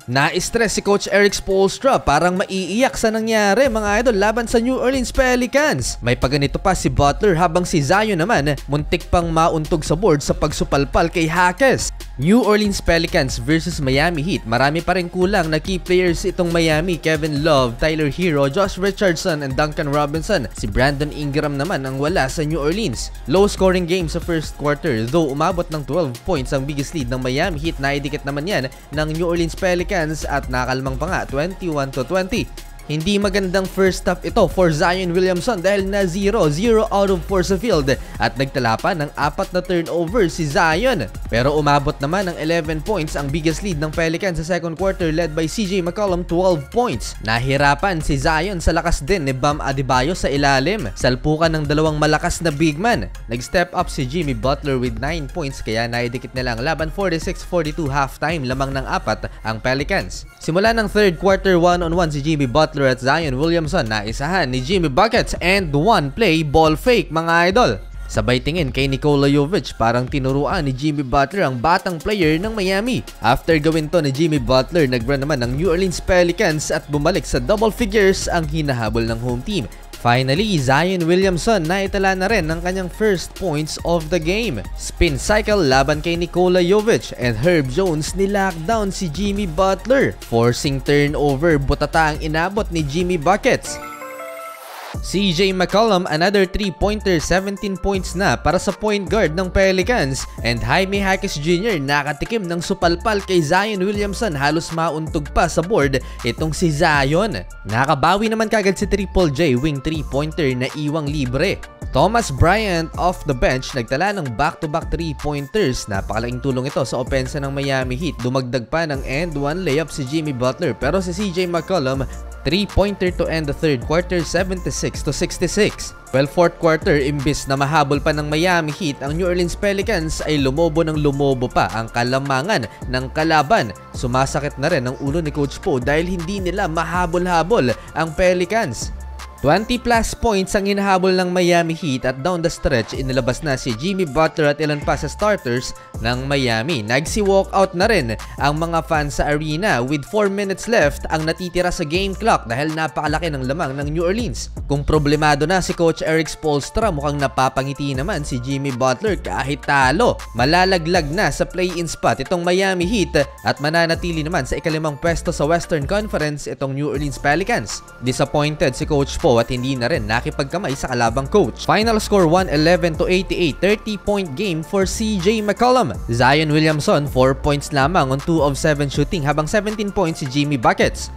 Na-stress si Coach Eric Spoelstra, parang maiiyak sa nangyari mga idol laban sa New Orleans Pelicans. May paganito pa si Butler habang si Zion naman muntik pang mauntog sa board sa pagsupalpal kay Jaques. New Orleans Pelicans versus Miami Heat. Marami pa rin kulang na key players itong Miami. Kevin Love, Tyler Hero, Josh Richardson, and Duncan Robinson. Si Brandon Ingram naman ang wala sa New Orleans. Low scoring game sa first quarter, though umabot ng 12 points ang biggest lead ng Miami Heat. Naidikit naman yan ng New Orleans Pelicans at nakalmang pa nga 21-20. Hindi magandang first half ito for Zion Williamson dahil na 0 out of 4 sa field at nagtala pa ng 4 na turnover si Zion. Pero umabot naman ng 11 points ang biggest lead ng Pelicans sa second quarter led by CJ McCollum 12 points. Nahirapan si Zion sa lakas din ni Bam Adebayo sa ilalim. Salpukan ng dalawang malakas na big man. Nag-step up si Jimmy Butler with 9 points kaya naidikit nila ang laban 46-42 halftime lamang ng 4 ang Pelicans. Simula ng third quarter 1-on-1 si Jimmy Butler at Zion Williamson na isahan ni Jimmy Buckets and one play ball fake mga idol. Sabay tingin kay Nikola Jovic, parang tinuruan ni Jimmy Butler ang batang player ng Miami. After gawin to ni Jimmy Butler, nag-run naman ng New Orleans Pelicans at bumalik sa double figures ang hinahabol ng home team. Finally, Zion Williamson naitala na rin ng kanyang first points of the game. Spin cycle laban kay Nikola Jovic and Herb Jones nilockdown si Jimmy Butler. Forcing turnover, butata ang inabot ni Jimmy Buckets. CJ McCollum, another 3-pointer, 17 points na para sa point guard ng Pelicans. And Jaime Jaques Jr. nakatikim ng supalpal kay Zion Williamson, halos mauntog pa sa board itong si Zion. Nakabawi naman kagad si Triple J, wing 3-pointer na iwang libre. Thomas Bryant off the bench, nagtala ng back-to-back 3-pointers. Napakalaking tulong ito sa opensa ng Miami Heat. Dumagdag pa ng end one layup si Jimmy Butler, pero si CJ McCollum 3-pointer to end the third quarter, 76-66. Well, fourth quarter, imbis na mahabol pa ng Miami Heat, ang New Orleans Pelicans ay lumobo ng lumobo pa ang kalamangan ng kalaban. Sumasakit na rin ang ulo ni Coach Poe dahil hindi nila mahabol-habol ang Pelicans. 20 plus points ang hinahabol ng Miami Heat at down the stretch inilabas na si Jimmy Butler at ilan pa sa starters ng Miami. Nagsi-walkout na rin ang mga fans sa arena with 4 minutes left ang natitira sa game clock dahil napakalaki ng lamang ng New Orleans. Kung problemado na si Coach Eric Spoelstra, mukhang napapangiti naman si Jimmy Butler kahit talo. Malalaglag na sa play-in spot itong Miami Heat at mananatili naman sa ikalimang pwesto sa Western Conference itong New Orleans Pelicans. Disappointed si Coach Poe at hindi na rin nakipagkamay sa kalabang coach. Final score 111-88, 30-point game for CJ McCollum. Zion Williamson 4 points lamang on 2 of 7 shooting habang 17 points si Jimmy Buckets.